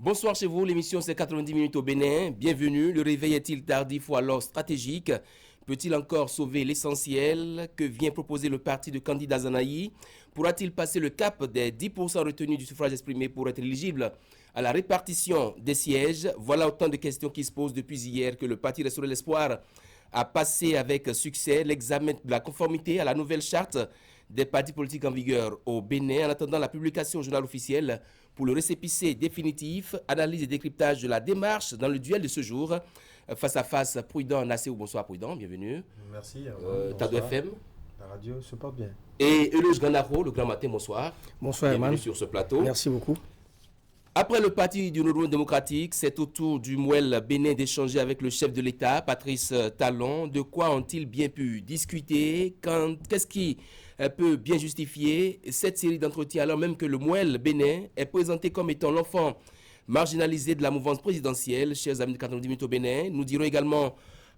Bonsoir chez vous, l'émission c'est 90 minutes au Bénin. Bienvenue, le réveil est-il tardif ou alors stratégique? Peut-il encore sauver l'essentiel? Que vient proposer le parti de candidat Zanaï? Pourra-t-il passer le cap des 10% retenus du suffrage exprimé pour être éligible à la répartition des sièges? Voilà autant de questions qui se posent depuis hier que le parti Restaurer l'Espoir a passé avec succès l'examen de la conformité à la nouvelle charte des partis politiques en vigueur au Bénin en attendant la publication au journal officiel pour le récépissé définitif, analyse et décryptage de la démarche dans le duel de ce jour. Face à face, Prudent Nasséou, bonsoir Prudent, bienvenue. Merci. Tado FM. La radio se porte bien. Et Eloge Ganaro, le grand matin, bonsoir. Bonsoir bienvenue Herman. Sur ce plateau. Merci beaucoup. Après le parti du Nouveau démocratique, c'est au tour du Mouel Bénin d'échanger avec le chef de l'État, Patrice Talon. De quoi ont-ils bien pu discuter? Qu'est-ce qui peut bien justifier cette série d'entretiens alors même que le Mouel Bénin est présenté comme étant l'enfant marginalisé de la mouvance présidentielle? Chers amis de 90 minutes au Bénin, nous dirons également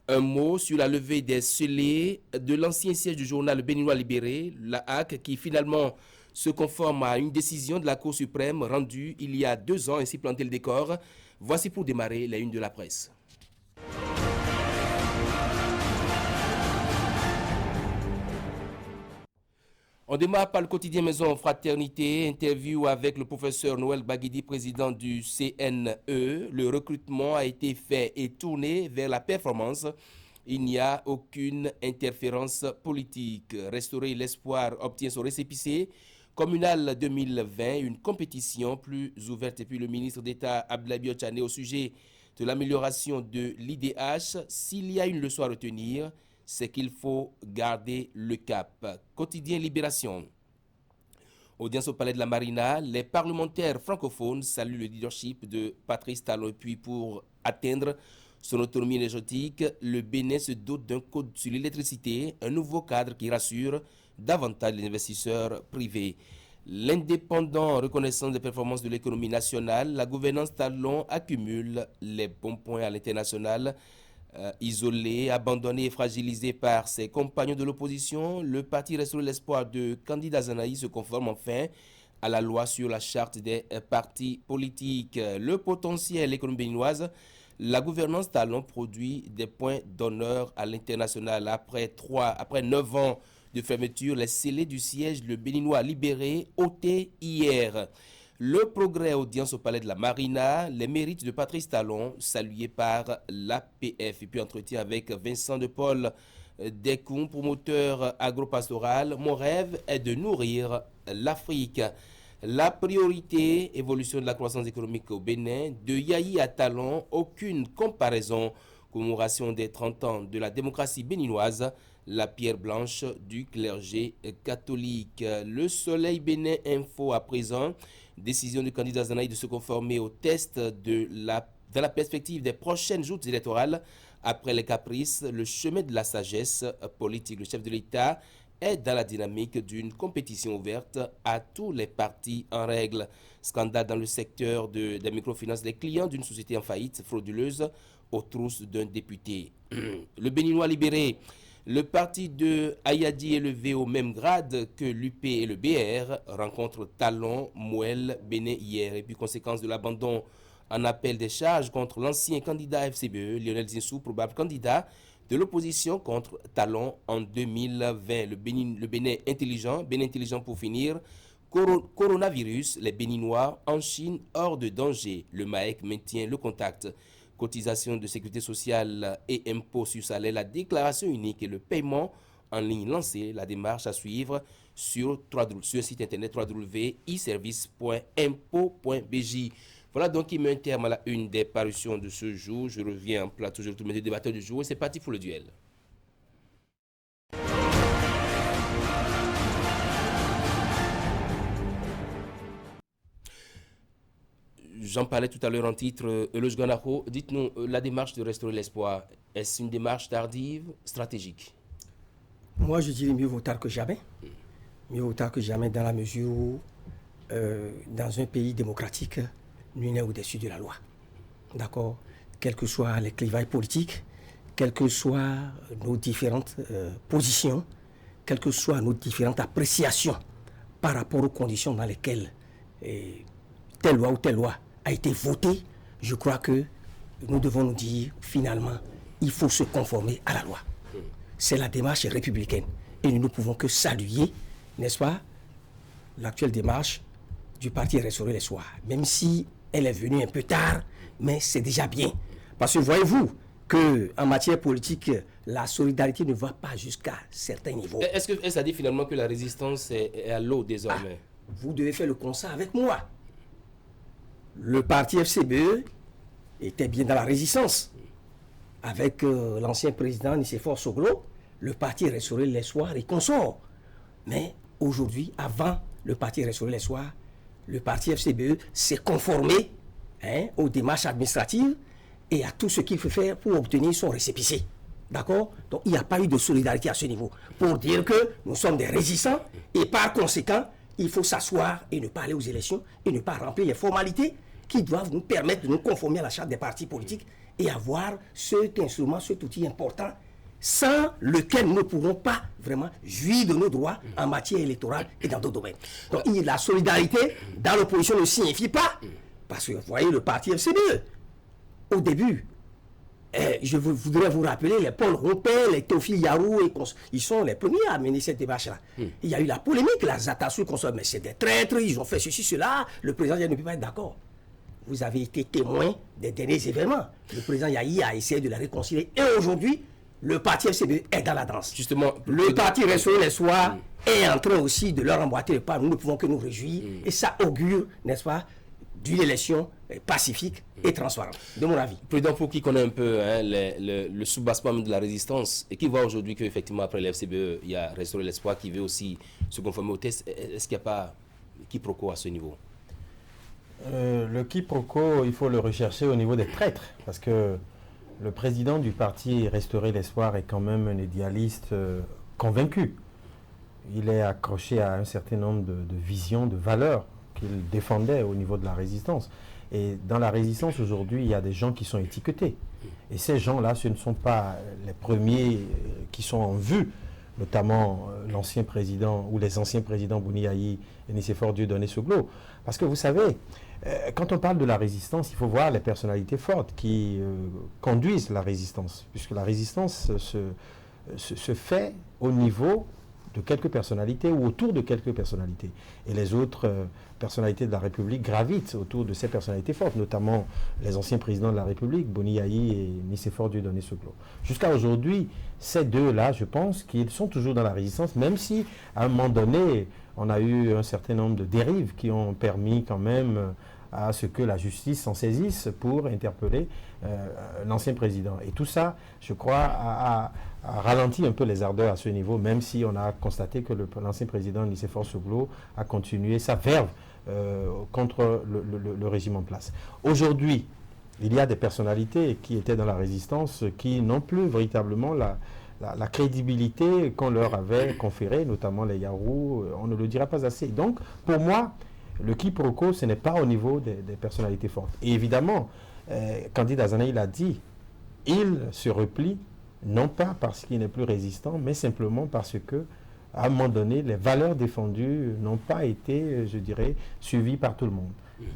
un mot sur la levée des scellés de l'ancien siège du journal Béninois Libéré, la HAC, qui finalement se conforme à une décision de la Cour suprême rendue il y a 2 ans, ainsi planter le décor. Voici pour démarrer la une de la presse. On démarre par le quotidien Maison Fraternité, interview avec le professeur Noël Baguidi, président du CNE. Le recrutement a été fait et tourné vers la performance. Il n'y a aucune interférence politique. Restaurer l'espoir obtient son récépissé communal 2020, une compétition plus ouverte. Et puis le ministre d'État Abdoulaye Biotchane au sujet de l'amélioration de l'IDH. S'il y a une leçon à retenir, c'est qu'il faut garder le cap. Quotidien Libération. Audience au Palais de la Marina, les parlementaires francophones saluent le leadership de Patrice Talon. Puis pour atteindre son autonomie énergétique, le Bénin se dote d'un code sur l'électricité, un nouveau cadre qui rassure davantage les investisseurs privés. L'indépendant reconnaissance des performances de l'économie nationale, la gouvernance Talon accumule les bons points à l'international. Isolé, abandonné et fragilisé par ses compagnons de l'opposition, le parti Restaurer l'Espoir de candidat Zanaï se conforme enfin à la loi sur la charte des partis politiques. Le potentiel économique béninoise, la gouvernance Talon produit des points d'honneur à l'international. Après 9 ans de fermeture, les scellés du siège, le Béninois libéré, ôté hier. Le progrès, audience au Palais de la Marina, les mérites de Patrice Talon, salués par l'APF. Et puis entretien avec Vincent de Paul Descoun, promoteur agropastoral. Mon rêve est de nourrir l'Afrique. La priorité, évolution de la croissance économique au Bénin, de Yahi à Talon, aucune comparaison. Commémoration des 30 ans de la démocratie béninoise, la pierre blanche du clergé catholique. Le Soleil Bénin Info à présent, décision du candidat Zanaï de se conformer au test dans la perspective des prochaines joutes électorales. Après les caprices, le chemin de la sagesse politique. Le chef de l'État est dans la dynamique d'une compétition ouverte à tous les partis en règle. Scandale dans le secteur des microfinances. Les clients d'une société en faillite frauduleuse aux trousses d'un député. Le Béninois libéré. Le parti de Ayadi élevé au même grade que l'UP et le BR rencontre Talon, Mouel, Bénin hier. Et puis conséquence de l'abandon en appel des charges contre l'ancien candidat FCBE, Lionel Zinsou, probable candidat de l'opposition contre Talon en 2020. Le Bénin intelligent pour finir. Coronavirus, les Béninois en Chine hors de danger. Le MAEC maintient le contact. Cotisation de sécurité sociale et impôts sur salaire, la déclaration unique et le paiement en ligne lancé, la démarche à suivre sur le site internet www.iservice.impo.bj. Voilà donc qui met un terme à la une des parutions de ce jour. Je reviens en plateau, je retrouve mes deux débatteurs du jour et c'est parti pour le duel. J'en parlais tout à l'heure en titre, Eloge Ganaro. Dites-nous, la démarche de Restaurer l'Espoir, est-ce une démarche tardive, stratégique? Moi, je dirais mieux vaut tard que jamais. Mieux vaut tard que jamais dans la mesure où, dans un pays démocratique, nul n'est au-dessus de la loi. D'accord? Quels que soient les clivages politiques, quelles que soient nos différentes positions, quelles que soient nos différentes appréciations par rapport aux conditions dans lesquelles telle loi ou telle loi a été voté, je crois que nous devons nous dire, finalement, il faut se conformer à la loi. C'est la démarche républicaine. Et nous ne pouvons que saluer, n'est-ce pas, l'actuelle démarche du parti Restaurer l'Espoir. Même si elle est venue un peu tard, mais c'est déjà bien. Parce que voyez-vous qu'en matière politique, la solidarité ne va pas jusqu'à certains niveaux. Est-ce que ça dit finalement que la résistance est à l'eau désormais? Vous devez faire le constat avec moi. Le parti FCBE était bien dans la résistance. Avec l'ancien président Nicéphore Soglo, le parti Restaurer l'Espoir et consort. Mais aujourd'hui, avant le parti Restaurer l'Espoir, le parti FCBE s'est conformé aux démarches administratives et à tout ce qu'il faut faire pour obtenir son récépissé. D'accord? Donc il n'y a pas eu de solidarité à ce niveau. Pour dire que nous sommes des résistants et par conséquent, il faut s'asseoir et ne pas aller aux élections et ne pas remplir les formalités qui doivent nous permettre de nous conformer à la charte des partis politiques et avoir cet instrument, cet outil important sans lequel nous ne pourrons pas vraiment jouir de nos droits en matière électorale et dans d'autres domaines. Donc la solidarité dans l'opposition ne signifie pas, parce que vous voyez le parti FCBE, au début, je voudrais vous rappeler, les Paul Rompé, les Théophile Yarou, ils sont les premiers à mener cette démarche-là. Il y a eu la polémique, la attaques qu'on mais c'est des traîtres, ils ont fait ceci, cela, le président ne peut pas être d'accord. Vous avez été témoin des derniers événements. Le président Yahi a essayé de la réconcilier et aujourd'hui, le parti FCBE est dans la danse. Justement, le parti Restaurer l'Espoir est en train aussi de leur emboîter le pas. Nous ne pouvons que nous réjouir et ça augure, n'est-ce pas, d'une élection pacifique et transparente, de mon avis. Président, pour qui connaît un peu le soubassement de la résistance et qui voit aujourd'hui qu'effectivement après le FCBE, il y a Restaurer l'Espoir qui veut aussi se conformer au test, est-ce qu'il n'y a pas quiproquo à ce niveau? Le quiproquo, il faut le rechercher au niveau des traîtres, parce que le président du parti Restaurer l'Espoir est quand même un idéaliste convaincu. Il est accroché à un certain nombre de visions, de valeurs qu'il défendait au niveau de la résistance. Et dans la résistance aujourd'hui, il y a des gens qui sont étiquetés. Et ces gens-là, ce ne sont pas les premiers qui sont en vue, notamment l'ancien président ou les anciens présidents Bouniaï et Nicéphore Dieudonné Soglo. Parce que vous savez, quand on parle de la résistance, il faut voir les personnalités fortes qui conduisent la résistance, puisque la résistance se fait au niveau de quelques personnalités ou autour de quelques personnalités. Et les autres personnalités de la République gravitent autour de ces personnalités fortes, notamment les anciens présidents de la République, Bouniaï et Nicéphore Dieudonné Soglo. Jusqu'à aujourd'hui, ces deux-là, je pense qu'ils sont toujours dans la résistance, même si à un moment donné, on a eu un certain nombre de dérives qui ont permis quand même à ce que la justice s'en saisisse pour interpeller l'ancien président. Et tout ça, je crois, a ralenti un peu les ardeurs à ce niveau, même si on a constaté que l'ancien président Nicéphore Soglo a continué sa verve contre le régime en place. Aujourd'hui, il y a des personnalités qui étaient dans la résistance qui n'ont plus véritablement la crédibilité qu'on leur avait conférée, notamment les Yarou, on ne le dira pas assez. Donc, pour moi, le quiproquo, ce n'est pas au niveau des personnalités fortes. Et évidemment, Candide Azanaï l'a dit, il se replie, non pas parce qu'il n'est plus résistant, mais simplement parce que, à un moment donné, les valeurs défendues n'ont pas été, je dirais, suivies par tout le monde.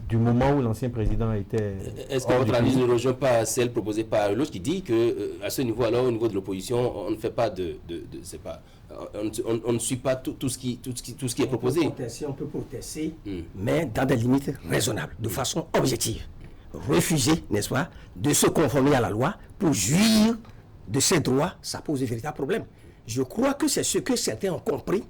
Du moment où l'ancien président était... Est-ce que votre analyse ne rejoint pas celle proposée par l'autre qui dit que à ce niveau, alors au niveau de l'opposition, on ne fait pas c'est pas, on ne suit pas tout ce qui est proposé. On peut protester, mais dans des limites raisonnables, de façon objective. Refuser, n'est-ce pas, de se conformer à la loi pour jouir de ses droits, ça pose de véritables problèmes. Je crois que c'est ce que certains ont compris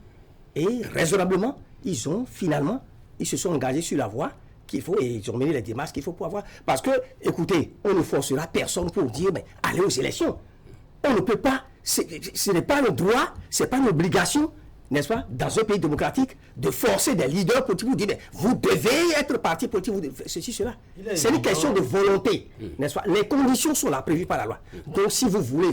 et raisonnablement, ils se sont engagés sur la voie qu'il faut et ils ont mené les démarches qu'il faut pour avoir. Parce que, écoutez, on ne forcera personne pour dire, mais allez aux élections. On ne peut pas, ce n'est pas le droit, ce n'est pas une obligation, n'est-ce pas, dans un pays démocratique, de forcer des leaders politiques pour dire, mais vous devez être parti politique, vous devez faire ceci, cela. C'est une question de volonté, n'est-ce pas. Les conditions sont là prévues par la loi. Donc, si vous voulez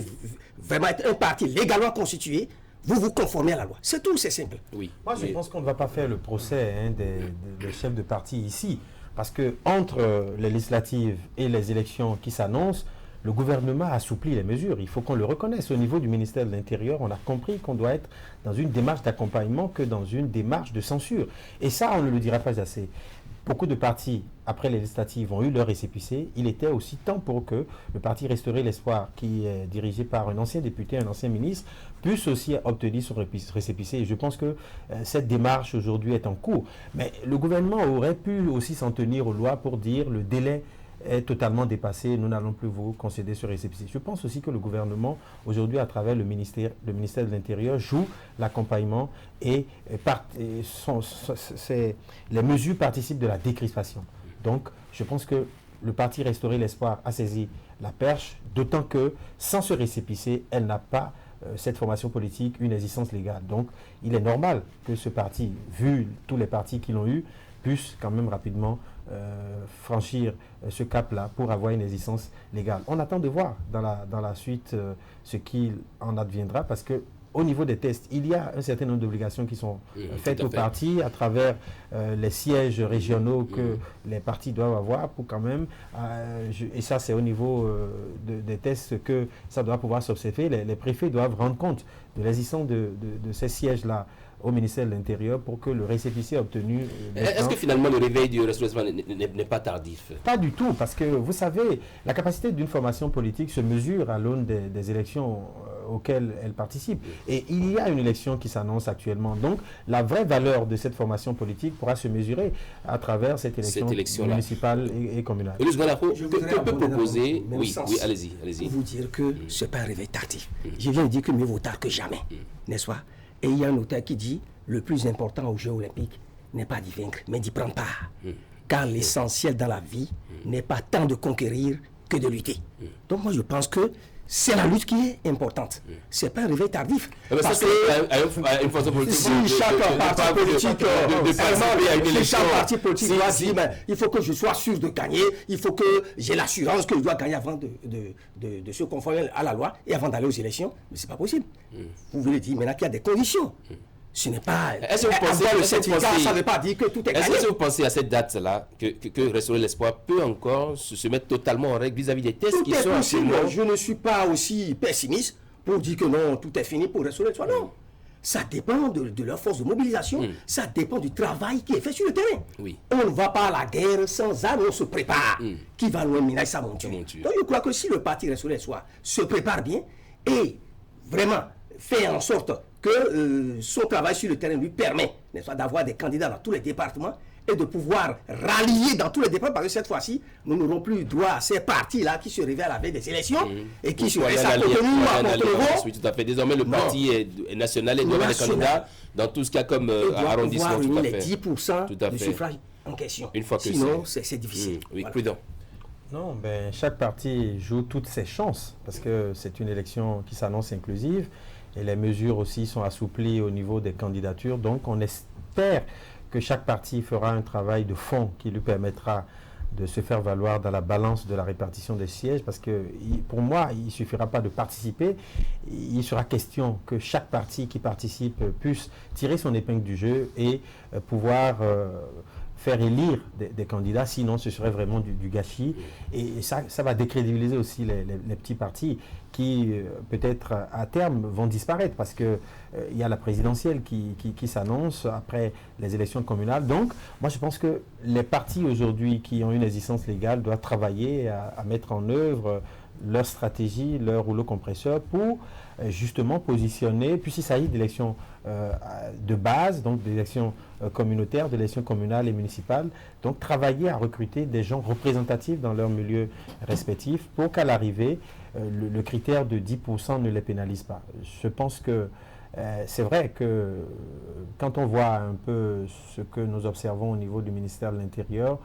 vraiment être un parti légalement constitué, vous vous conformez à la loi. C'est tout, c'est simple. Oui. Moi, je pense qu'on ne va pas faire le procès des chefs de parti ici, parce que entre les législatives et les élections qui s'annoncent, le gouvernement assouplit les mesures. Il faut qu'on le reconnaisse. Au niveau du ministère de l'Intérieur, on a compris qu'on doit être dans une démarche d'accompagnement que dans une démarche de censure. Et ça, on ne le dira pas assez. beaucoup de partis, après les législatives, ont eu leur récépissé. Il était aussi temps pour que le parti Restaurer l'Espoir, qui est dirigé par un ancien député, un ancien ministre, puisse aussi obtenir son récépissé. Et je pense que cette démarche aujourd'hui est en cours. Mais le gouvernement aurait pu aussi s'en tenir aux lois pour dire le délai est totalement dépassé, nous n'allons plus vous concéder ce récépissé. Je pense aussi que le gouvernement, aujourd'hui, à travers le ministère de l'Intérieur, joue l'accompagnement et les mesures participent de la décrispation. Donc, je pense que le parti Restaurer l'Espoir a saisi la perche, d'autant que, sans ce récépissé, elle n'a pas, cette formation politique, une existence légale. Donc, il est normal que ce parti, vu tous les partis qui l'ont eu, puisse quand même rapidement franchir ce cap-là pour avoir une existence légale. On attend de voir dans la suite ce qu'il en adviendra, parce que au niveau des tests, il y a un certain nombre d'obligations qui sont faites aux partis à travers les sièges régionaux que les partis doivent avoir pour quand même, et ça c'est au niveau des tests que ça doit pouvoir s'observer, les préfets doivent rendre compte de l'existence de ces sièges-là au ministère de l'Intérieur pour que le récépissé obtenu... Est-ce que finalement le réveil du restaurant n'est pas tardif? Pas du tout, parce que vous savez, la capacité d'une formation politique se mesure à l'aune des élections auxquelles elle participe. Et il y a une élection qui s'annonce actuellement. Donc, la vraie valeur de cette formation politique pourra se mesurer à travers cette élection municipale et communale. Luis Galafo, que peut proposer... Oui, allez-y. Pour vous dire que ce n'est pas un réveil tardif. Je viens de dire que mieux vaut tard que jamais, n'est-ce pas? Et il y a un auteur qui dit le plus important aux Jeux Olympiques n'est pas d'y vaincre, mais d'y prendre part. Car l'essentiel dans la vie n'est pas tant de conquérir que de lutter. Donc moi je pense que c'est la lutte qui est importante. C'est pas un réveil tardif. Parce que une façon politique, si chaque parti politique doit dire il faut que je sois sûr de gagner, il faut que j'ai l'assurance que je dois gagner avant de se conformer à la loi et avant d'aller aux élections, mais c'est pas possible. Vous voulez dire maintenant qu'il y a des conditions. Ce n'est pas... Est-ce que vous pensez, le certificat, ça ne veut pas dire que tout est gagné. Est-ce que vous pensez à cette date-là que Restaurer l'Espoir peut encore se mettre totalement en règle vis-à-vis des tests qui sont possible. Je ne suis pas aussi pessimiste pour dire que non, tout est fini pour Restaurer l'Espoir. Non. Ça dépend de leur force de mobilisation. Ça dépend du travail qui est fait sur le terrain. Oui. On ne va pas à la guerre sans armes, on se prépare. Qui va loin, Minaï, sa monture. Donc je crois que si le parti Restaurer l'Espoir se prépare bien et vraiment fait en sorte que son travail sur le terrain lui permet, n'est-ce pas, d'avoir des candidats dans tous les départements et de pouvoir rallier dans tous les départements, parce que cette fois-ci, nous n'aurons plus droit à ces partis-là qui se réveillent à la veille des élections et qui se restent à Cotonou, à Montreau. Oui, tout à fait. Désormais, le parti est national et doit avoir des candidats dans tout ce qu'il y a comme arrondissement. Tout à fait. Les 10% du suffrage en question. Une fois que sinon, c'est difficile. Oui, voilà. prudent. Non, ben, chaque parti joue toutes ses chances, parce que c'est une élection qui s'annonce inclusive. Et les mesures aussi sont assouplies au niveau des candidatures. Donc, on espère que chaque parti fera un travail de fond qui lui permettra de se faire valoir dans la balance de la répartition des sièges. Parce que, pour moi, il ne suffira pas de participer. Il sera question que chaque parti qui participe puisse tirer son épingle du jeu et pouvoir... faire élire des candidats, sinon ce serait vraiment du gâchis. Et ça va décrédibiliser aussi les petits partis qui, peut-être à terme, vont disparaître parce qu'il y a la présidentielle qui s'annonce après les élections communales. Donc, moi je pense que les partis aujourd'hui qui ont une existence légale doivent travailler à mettre en œuvre leur stratégie, leur rouleau compresseur pour justement positionner, puisqu'il s'agit d'élections de base, donc d'élections communautaires, d'élections communales et municipales, donc travailler à recruter des gens représentatifs dans leur milieu respectif pour qu'à l'arrivée, le critère de 10% ne les pénalise pas. Je pense que c'est vrai que quand on voit un peu ce que nous observons au niveau du ministère de l'Intérieur,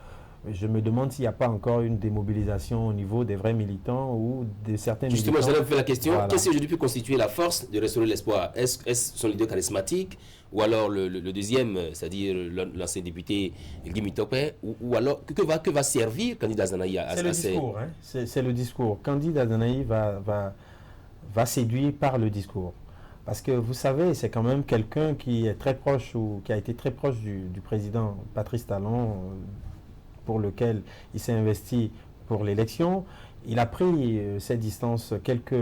je me demande s'il n'y a pas encore une démobilisation au niveau des vrais militants ou de certains militants. Justement, j'allais vous faire la question. Voilà. Qu'est-ce qui aujourd'hui peut constituer la force de Restaurer l'Espoir? Est-ce son leader charismatique ou alors le deuxième, c'est-à-dire l'ancien député Guy Mitopé, ou alors que va servir Candidat Dazanaï à C'est le discours. Hein? C'est le discours. Candidat Dazanaï va séduire par le discours. Parce que vous savez, c'est quand même quelqu'un qui est très proche ou qui a été très proche du président Patrice Talon, pour lequel il s'est investi pour l'élection. Il a pris cette distance quelques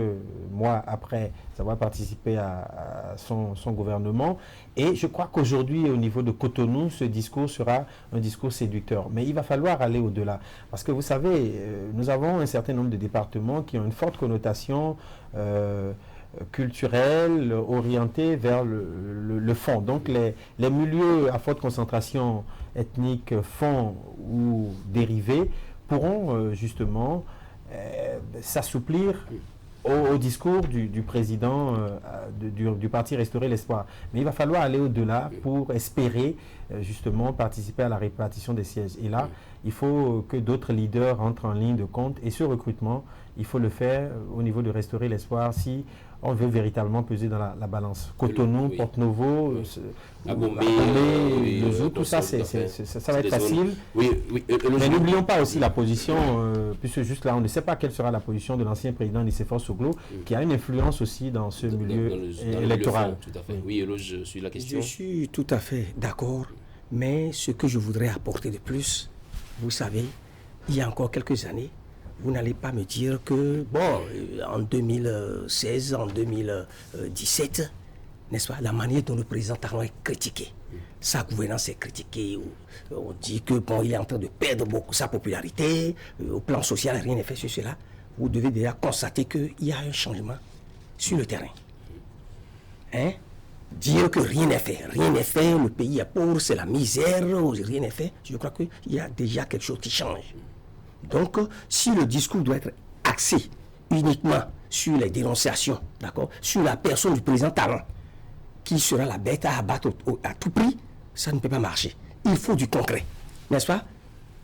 mois après avoir participé à son gouvernement. Et je crois qu'aujourd'hui, au niveau de Cotonou, ce discours sera un discours séducteur. Mais il va falloir aller au-delà. Parce que vous savez, nous avons un certain nombre de départements qui ont une forte connotation culturelle, orientée vers le fond. Donc les milieux à forte concentration ethnique, fond ou dérivés, pourront justement s'assouplir au discours du président du parti Restaurer l'Espoir. Mais il va falloir aller au-delà pour espérer justement participer à la répartition des sièges. Et là, il faut que d'autres leaders entrent en ligne de compte. Et ce recrutement, il faut le faire au niveau de Restaurer l'Espoir si on veut véritablement peser dans la balance. Cotonou, Porte-Novo, Abomey, le Zou, tout ça, ça va être facile. Mais n'oublions pas aussi la position, puisque juste là, on ne sait pas quelle sera la position de l'ancien président Nicéphore Soglo, qui a une influence aussi dans ce milieu électoral. Tout à fait. Oui, Eloge, je suis la question. Je suis tout à fait d'accord, mais ce que je voudrais apporter de plus, vous savez, il y a encore quelques années, vous n'allez pas me dire que, bon, en 2016, en 2017, n'est-ce pas, la manière dont le président Talon est critiqué, sa gouvernance est critiquée, on dit que, bon, il est en train de perdre beaucoup sa popularité, au plan social, rien n'est fait sur cela. Vous devez déjà constater qu'il y a un changement sur le terrain. Hein? Dire que rien n'est fait, le pays est pauvre, c'est la misère, rien n'est fait, je crois qu'il y a déjà quelque chose qui change. Donc, si le discours doit être axé uniquement sur les dénonciations, d'accord, sur la personne du président Talon, qui sera la bête à abattre à tout prix, ça ne peut pas marcher. Il faut du concret, n'est-ce pas?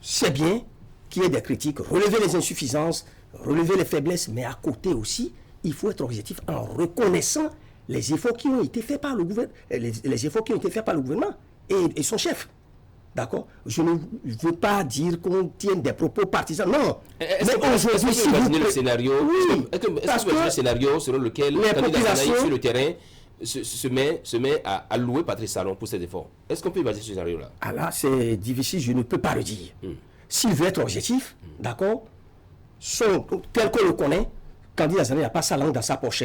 C'est bien qu'il y ait des critiques, relever les insuffisances, relever les faiblesses, mais à côté aussi, il faut être objectif en reconnaissant les efforts qui ont été faits par le gouvernement, les efforts qui ont été faits par le gouvernement et son chef. D'accord? Je ne veux pas dire qu'on tienne des propos partisans. Non. Est-ce que vous imaginez le scénario? Oui, est-ce que vous imaginez le scénario selon lequel le candidat sur le terrain se met à louer Patrice Talon pour ses efforts? Est-ce qu'on peut imaginer ce scénario-là? Ah là, c'est difficile, je ne peux pas le dire. S'il veut être objectif, d'accord, tel qu'on le connaît, candidat Zané n'a pas sa langue dans sa poche.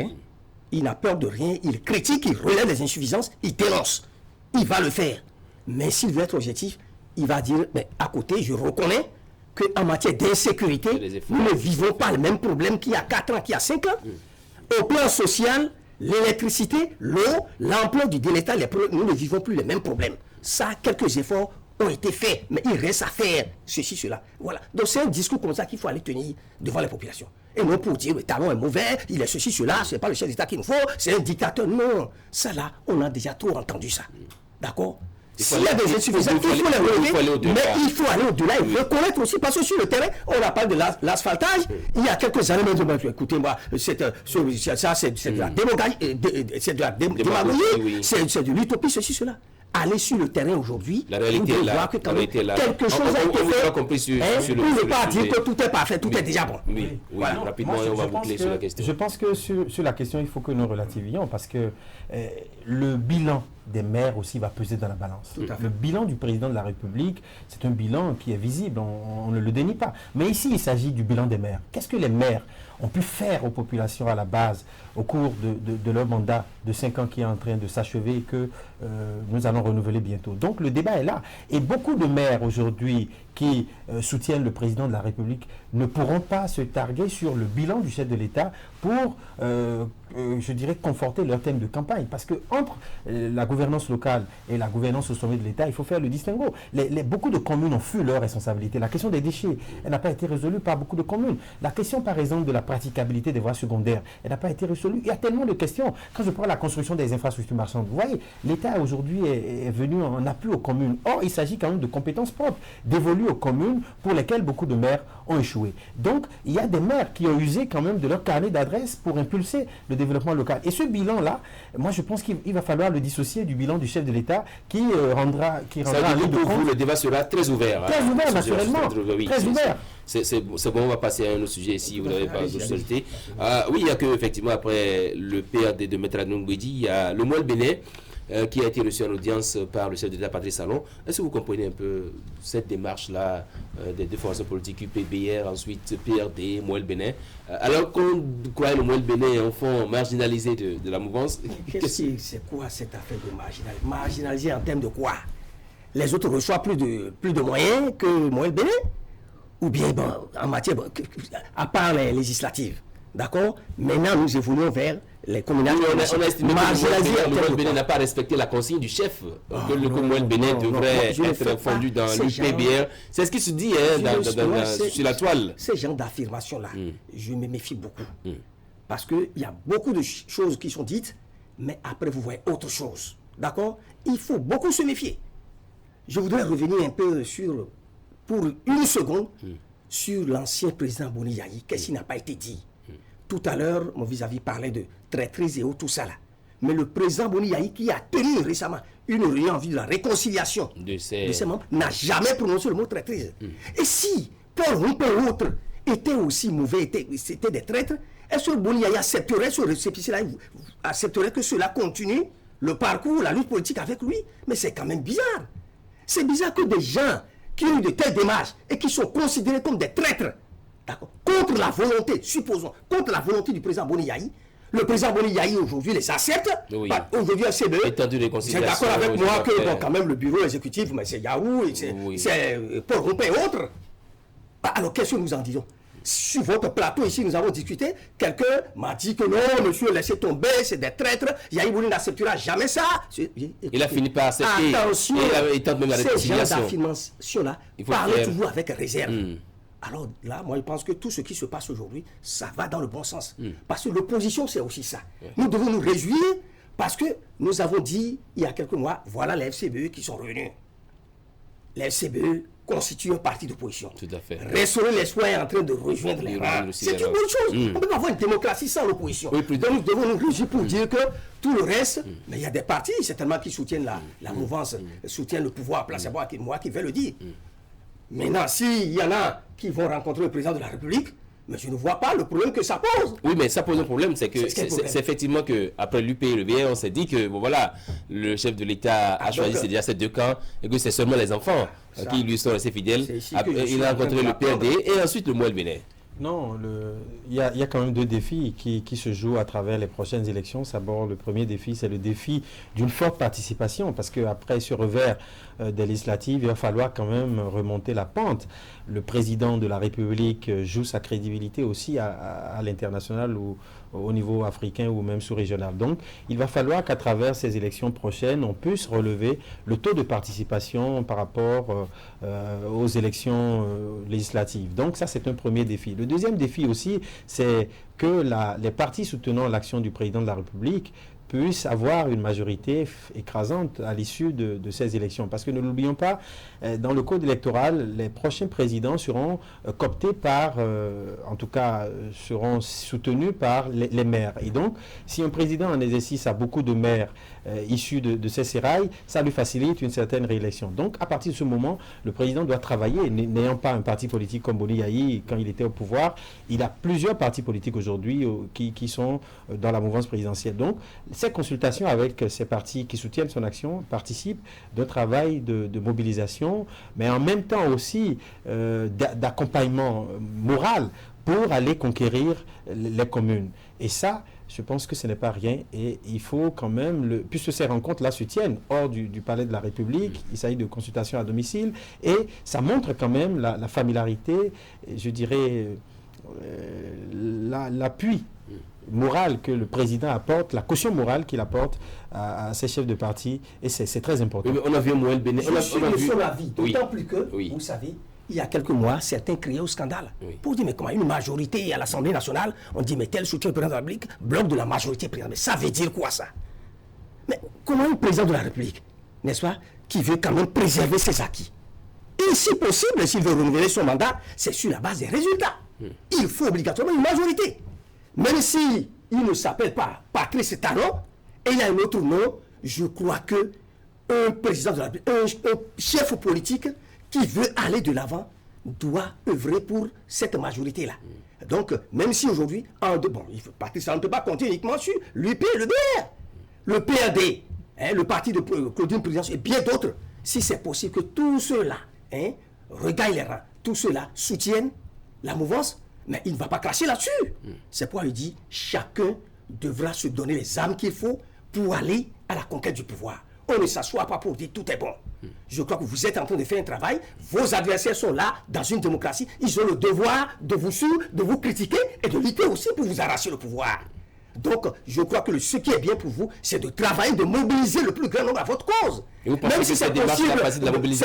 Il n'a peur de rien, il critique, il relève les insuffisances, il dénonce. Il va le faire. Mais s'il veut être objectif, il va dire, mais à côté, je reconnais qu'en matière d'insécurité, nous ne vivons pas le même problème qu'il y a 4 ans, qu'il y a 5 ans. Au plan social, l'électricité, l'eau, l'emploi du délestat, nous ne vivons plus les mêmes problèmes. Ça, quelques efforts ont été faits, mais il reste à faire ceci, cela. Voilà. Donc c'est un discours comme ça qu'il faut aller tenir devant les populations. Et non pour dire, le Talon est mauvais, il est ceci, cela, ce n'est pas le chef d'État qu'il nous faut, c'est un dictateur. Non, ça là, on a déjà trop entendu ça. D'accord? S'il y a des insuffisances, il faut les relever, mais il faut aller au-delà et reconnaître aussi, parce que sur le terrain, on a parlé de l'asphaltage, il y a quelques années, écoutez-moi, ça c'est de la démagogie, c'est de l'utopie, ceci, cela. Aller sur le terrain aujourd'hui, la réalité est là. Quelque chose a été fait. Pour ne pas dire que tout est parfait, tout est déjà bon. Oui, voilà. Rapidement, on va boucler sur la question. Je pense que sur la question, il faut que nous relativions parce que le bilan des maires aussi va peser dans la balance. Le bilan du président de la République, c'est un bilan qui est visible, on ne le dénie pas. Mais ici, il s'agit du bilan des maires. Qu'est-ce que les maires ont pu faire aux populations à la base au cours de leur mandat de 5 ans qui est en train de s'achever et que nous allons renouveler bientôt. Donc le débat est là. Et beaucoup de maires aujourd'hui qui soutiennent le président de la République ne pourront pas se targuer sur le bilan du chef de l'État pour, je dirais, conforter leur thème de campagne. Parce que entre la gouvernance locale et la gouvernance au sommet de l'État, il faut faire le distinguo. Beaucoup de communes ont fui leur responsabilité. La question des déchets, elle n'a pas été résolue par beaucoup de communes. La question, par exemple, de la praticabilité des voies secondaires, elle n'a pas été résolue. Il y a tellement de questions. Quand je prends la construction des infrastructures marchandes, vous voyez, l'État aujourd'hui est venu en appui aux communes. Or, il s'agit quand même de compétences propres, dévolues aux communes pour lesquelles beaucoup de maires ont échoué. Donc, il y a des maires qui ont usé quand même de leur carnet d'adresses pour impulser le développement local. Et ce bilan-là, moi je pense qu'il va falloir le dissocier du bilan du chef de l'État qui rendra ça veut dire pour vous, le débat sera très ouvert. Très ouvert, naturellement. Très ouvert. C'est bon, on va passer à un autre sujet si vous n'avez pas d'autres sociétés. Oui, il y a que, effectivement, après le PRD de Maître Adnongwedi, il y a le Mouel Bénin qui a été reçu en audience par le chef d'État Patrice Talon. Est-ce que vous comprenez un peu cette démarche-là des deux formations politiques, UPBR, ensuite PRD, Moël Bénin. Alors qu'on croit le Moël Bénin est un fond marginalisé de la mouvance. C'est quoi cette affaire de marginalisé? Marginalisé en termes de quoi? Les autres reçoivent plus de moyens que Moël Bénin? Ou bien en matière, à part les législatives, d'accord? Maintenant, nous évoluons vers les communales. On a estimé que le Moël Bénin n'a pas respecté la consigne du chef, que le Moël Bénin devrait être fondu dans l'UPBR. C'est ce qui se dit sur la toile. Ces genres d'affirmations-là, je me méfie beaucoup. Parce qu'il y a beaucoup de choses qui sont dites, mais après vous voyez autre chose. D'accord? Il faut beaucoup se méfier. Je voudrais revenir un peu pour une seconde, sur l'ancien président Boni Yayi. Qu'est-ce qui n'a pas été dit? Tout à l'heure, mon vis-à-vis parlait de traîtrise et tout ça là. Mais le président Boni Yayi, qui a tenu récemment une réunion en vue de la réconciliation de ses membres, n'a jamais prononcé le mot traîtrise. Et si Paul Rumpe et autres étaient aussi mauvais, c'était des traîtres, est-ce que Boni Yayi accepterait que cela continue le parcours, la lutte politique avec lui? Mais c'est quand même bizarre. C'est bizarre que des gens qui ont eu de telles démarches et qui sont considérés comme des traîtres, contre la volonté, supposons, contre la volonté du président Boni Yayi, le président Boni Yayi aujourd'hui les accepte. Oui. Aujourd'hui, un CBE, c'est d'accord avec moi que bon, quand même le bureau exécutif, mais c'est Yahoo, c'est Paul Rumpe et autres. Alors qu'est-ce que nous en disons? Sur votre plateau ici, nous avons discuté. Quelqu'un m'a dit que non, monsieur, laissez tomber, c'est des traîtres. Yayi Boni n'acceptera jamais ça. Écoutez, il a fini par accepter. Attention, il tente même la réconciliation. Ces genres d'affirmations-là, parlez toujours avec réserve. Alors là, moi, je pense que tout ce qui se passe aujourd'hui, ça va dans le bon sens. Parce que l'opposition, c'est aussi ça. Nous devons nous réjouir parce que nous avons dit, il y a quelques mois, voilà les FCBE qui sont revenus. Les FCBE constituent un parti d'opposition. Tout à fait. Restaurer l'espoir est en train de rejoindre les rangs. C'est une bonne chose. On ne peut pas avoir une démocratie sans l'opposition. Donc nous devons nous réjouir pour dire que tout le reste, mais il y a des partis certainement qui soutiennent la mouvance, soutiennent le pouvoir, place à moi qui vais le dire. Maintenant, s'il y en a qui vont rencontrer le président de la République, mais je ne vois pas le problème que ça pose. Oui, mais ça pose un problème, c'est que c'est effectivement qu'après l'UP et le BR, on s'est dit que bon, voilà, le chef de l'État a choisi déjà ces deux camps et que c'est seulement les enfants qui lui sont restés fidèles. Il a rencontré le PRD et ensuite le Moël Bénin. Non, il y a quand même deux défis qui se jouent à travers les prochaines élections. D'abord, le premier défi, c'est le défi d'une forte participation, parce qu'après ce revers des législatives, il va falloir quand même remonter la pente. Le président de la République joue sa crédibilité aussi à l'international ou au niveau africain ou même sous-régional. Donc, il va falloir qu'à travers ces élections prochaines, on puisse relever le taux de participation par rapport aux élections législatives. Donc, ça, c'est un premier défi. Le deuxième défi aussi, c'est que les partis soutenant l'action du président de la République puissent avoir une majorité écrasante à l'issue de ces élections. Parce que ne l'oublions pas, dans le code électoral, les prochains présidents seront cooptés par, en tout cas, seront soutenus par les maires. Et donc, si un président en exercice a beaucoup de maires issus de ces sérails, ça lui facilite une certaine réélection. Donc, à partir de ce moment, le président doit travailler, n'ayant pas un parti politique comme Boni Yayi quand il était au pouvoir, il a plusieurs partis politiques aujourd'hui qui sont dans la mouvance présidentielle. Donc, ces consultations avec ces partis qui soutiennent son action participent d'un travail de mobilisation, mais en même temps aussi d'accompagnement moral pour aller conquérir les communes. Et ça, je pense que ce n'est pas rien et il faut quand même, puisque ces rencontres-là se tiennent hors du palais de la République, il s'agit de consultations à domicile et ça montre quand même la familiarité, je dirais, l'appui moral que le président apporte, la caution morale qu'il apporte à ses chefs de parti, et c'est très important. Oui, mais on a vu Moël Bénin. Je suis de son avis, d'autant plus que, vous savez, il y a quelques mois, certains criaient au scandale. Pour dire, mais comment une majorité à l'Assemblée nationale, on dit, mais tel soutien au président de la République, bloc de la majorité présidentielle. Mais ça veut dire quoi ça? Mais comment un président de la République, n'est-ce pas, qui veut quand même préserver ses acquis? Et si possible, s'il veut renouveler son mandat, c'est sur la base des résultats. Il faut obligatoirement une majorité. Même si il ne s'appelle pas Patrice Talon, et il a un autre nom, je crois que un président de la République, un chef politique qui veut aller de l'avant doit œuvrer pour cette majorité-là. Donc, même si aujourd'hui, Patrice Talon ne peut pas compter uniquement sur l'UP et le BR, le PRD, le parti de Claudine Présidence et bien d'autres, si c'est possible que tous ceux-là regagnent les rangs, tous ceux-là soutiennent la mouvance, mais il ne va pas cracher là-dessus. C'est pourquoi il dit chacun devra se donner les armes qu'il faut pour aller à la conquête du pouvoir. On ne s'assoit pas pour dire tout est bon. Je crois que vous êtes en train de faire un travail. Vos adversaires sont là dans une démocratie. Ils ont le devoir de vous suivre, de vous critiquer et de lutter aussi pour vous arracher le pouvoir. Donc, je crois que ce qui est bien pour vous, c'est de travailler, de mobiliser le plus grand nombre à votre cause. Et vous pensez même si c'est possible,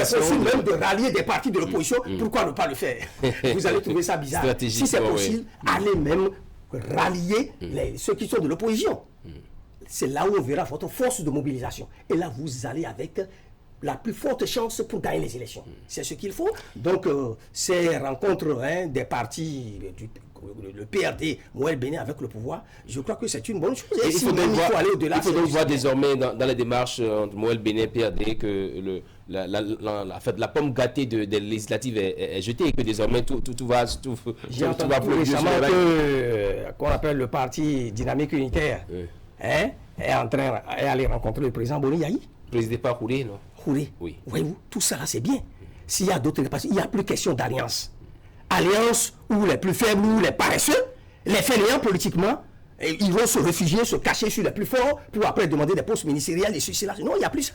c'est possible même de rallier des partis de l'opposition, pourquoi ne pas le faire? Vous allez trouver ça bizarre. Si c'est possible, allez même rallier ceux qui sont de l'opposition. C'est là où on verra votre force de mobilisation. Et là, vous allez avec la plus forte chance pour gagner les élections. C'est ce qu'il faut. Donc, ces rencontres des partis, le PRD, Moël Béné avec le pouvoir, je crois que c'est une bonne chose. Et il faut aller au-delà. Il faut donc voir désormais dans les démarches entre Moël Béné et PRD que la pomme gâtée des législatives est jetée et que désormais tout va plus récemment qu'on appelle le parti dynamique unitaire est allé rencontrer le président Boni Yahi. Présidé par Houré, non? Houré. Oui. Voyez-vous, tout ça là, c'est bien. S'il y a d'autres partis, il n'y a plus question d'alliance. Alliance où les plus faibles ou les paresseux, les fainéants politiquement, ils vont se réfugier, se cacher sur les plus forts pour après demander des postes ministériels et ceci, là. Non, il n'y a plus ça.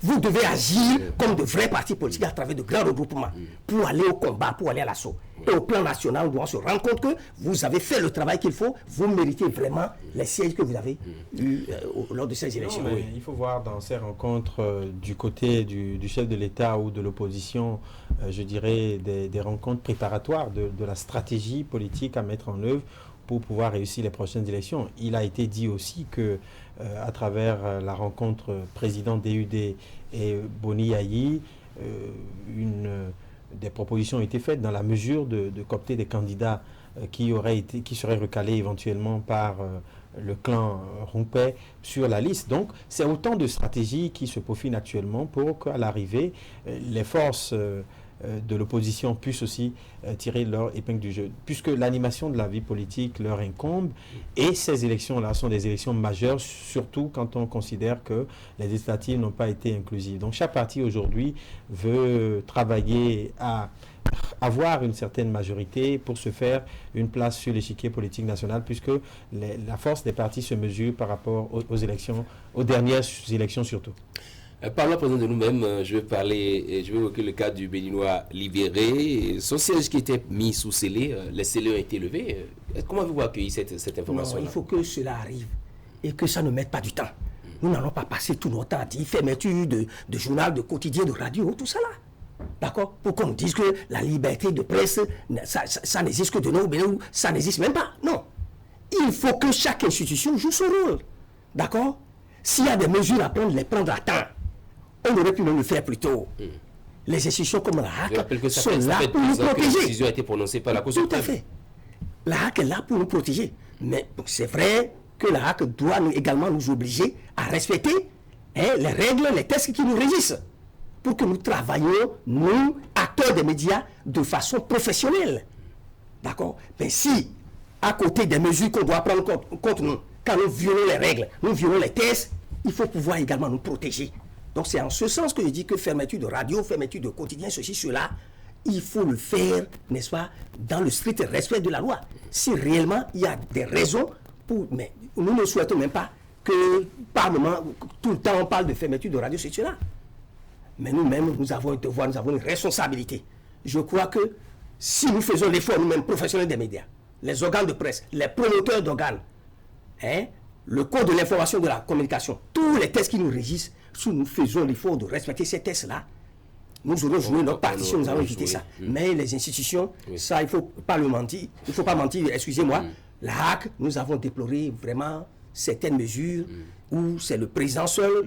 Vous devez agir comme de vrais partis politiques à travers de grands regroupements pour aller au combat, pour aller à l'assaut. Et au plan national, on doit se rendre compte que vous avez fait le travail qu'il faut, vous méritez vraiment les sièges que vous avez eu lors de ces élections. Non, il faut voir dans ces rencontres du côté du chef de l'État ou de l'opposition, je dirais des rencontres préparatoires de la stratégie politique à mettre en œuvre pour pouvoir réussir les prochaines élections. Il a été dit aussi que à travers la rencontre président DUD et Boni Yahi, des propositions ont été faites dans la mesure de coopter des candidats qui seraient recalés éventuellement par le clan Rumpé sur la liste. Donc, c'est autant de stratégies qui se peaufinent actuellement pour qu'à l'arrivée, les forces de l'opposition puissent aussi tirer leur épingle du jeu, puisque l'animation de la vie politique leur incombe, et ces élections-là sont des élections majeures, surtout quand on considère que les législatives n'ont pas été inclusives. Donc chaque parti aujourd'hui veut travailler à avoir une certaine majorité pour se faire une place sur l'échiquier politique national, puisque la force des partis se mesure par rapport aux élections, aux dernières élections surtout. Parlons à présent de nous-mêmes. Je vais évoquer le cas du Béninois libéré. Son siège qui était mis sous scellé, les scellés ont été levés. Comment avez-vous accueilli cette information? Non, il faut que cela arrive et que ça ne mette pas du temps. Nous n'allons pas passer tout notre temps à dire fermeture de journal, de quotidien, de radio, tout ça là. D'accord? Pour qu'on dise que la liberté de presse, ça n'existe que de nous, mais nous, ça n'existe même pas. Non. Il faut que chaque institution joue son rôle. D'accord? S'il y a des mesures à prendre, les prendre à temps. On aurait pu le faire plus tôt. Les institutions comme la HAC sont là pour nous protéger. La décision a été prononcée par la Cour suprême. Tout à fait. La HAC est là pour nous protéger. Mais c'est vrai que la HAC doit également nous obliger à respecter les règles, les textes qui nous régissent, pour que nous travaillions, nous, acteurs des médias, de façon professionnelle. D'accord? Mais si, à côté des mesures qu'on doit prendre contre nous, quand nous violons les règles, nous violons les textes, il faut pouvoir également nous protéger. Donc c'est en ce sens que je dis que fermeture de radio, fermeture de quotidien, ceci, cela, il faut le faire, n'est-ce pas, dans le strict respect de la loi. Si réellement il y a des raisons pour... Mais nous ne souhaitons même pas que par moment, tout le temps on parle de fermeture de radio, ceci, cela. Mais nous-mêmes, nous avons un devoir, nous avons une responsabilité. Je crois que si nous faisons l'effort, nous-mêmes, professionnels des médias, les organes de presse, les promoteurs d'organes, le code de l'information de la communication, tous les textes qui nous régissent, si nous faisons l'effort de respecter ces textes-là, nous aurons joué notre partition, nous allons éviter ça. Mais les institutions, ça, il ne faut pas le mentir, il ne faut pas mentir, excusez-moi, la HAC, nous avons déploré vraiment certaines mesures où c'est le président seul,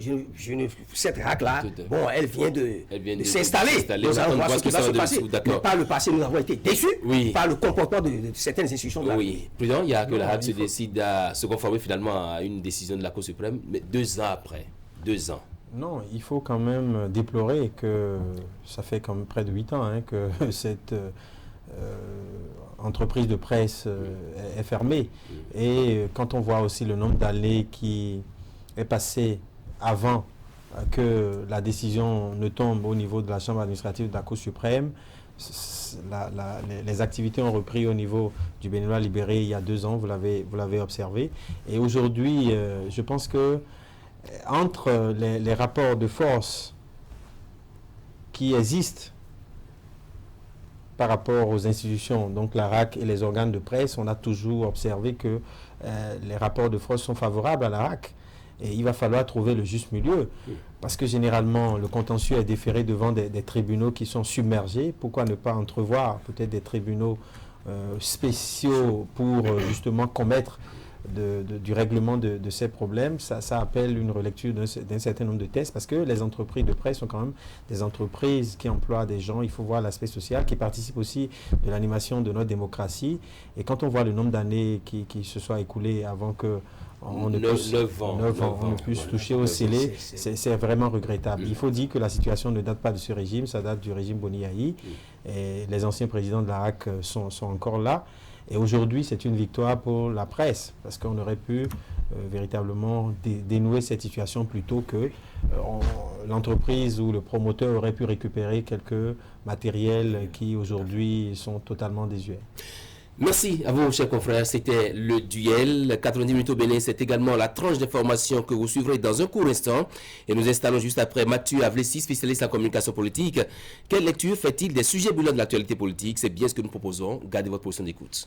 cette HAC-là, bon, elle vient de s'installer. Nous allons voir ce qui va se passer. Mais par le passé, nous avons été déçus par le comportement de certaines institutions. Oui, président, il y a que la HAC se décide à se conformer finalement à une décision de la Cour suprême, mais 2 ans après, 2 ans. Non, il faut quand même déplorer que ça fait quand même près de 8 ans que cette entreprise de presse est fermée. Et quand on voit aussi le nombre d'années qui est passé avant que la décision ne tombe au niveau de la Chambre administrative de la Cour suprême, les activités ont repris au niveau du Béninois libéré il y a 2 ans, vous l'avez observé. Et aujourd'hui, je pense que entre les rapports de force qui existent par rapport aux institutions, donc la RAC et les organes de presse, on a toujours observé que les rapports de force sont favorables à la RAC. Et il va falloir trouver le juste milieu, parce que généralement, le contentieux est déféré devant des tribunaux qui sont submergés. Pourquoi ne pas entrevoir peut-être des tribunaux spéciaux pour justement commettre du règlement de ces problèmes? Ça appelle une relecture d'un certain nombre de tests, parce que les entreprises de presse sont quand même des entreprises qui emploient des gens. Il faut voir l'aspect social, qui participe aussi de l'animation de notre démocratie. Et quand on voit le nombre d'années qui se soient écoulées avant que on ne puisse toucher au scellé, c'est vraiment regrettable. Il faut dire que la situation ne date pas de ce régime, ça date du régime Boni Yayi. Et les anciens présidents de la RAC sont encore là. Et aujourd'hui, c'est une victoire pour la presse, parce qu'on aurait pu véritablement dénouer cette situation plutôt que l'entreprise ou le promoteur aurait pu récupérer quelques matériels qui aujourd'hui sont totalement désuets. Merci à vous, chers confrères. C'était le duel. 90 minutes au Bénin, c'est également la tranche d'information que vous suivrez dans un court instant. Et nous installons juste après Mathieu Avlessi, spécialiste en communication politique. Quelle lecture fait-il des sujets brûlants de l'actualité politique? C'est bien ce que nous proposons. Gardez votre position d'écoute.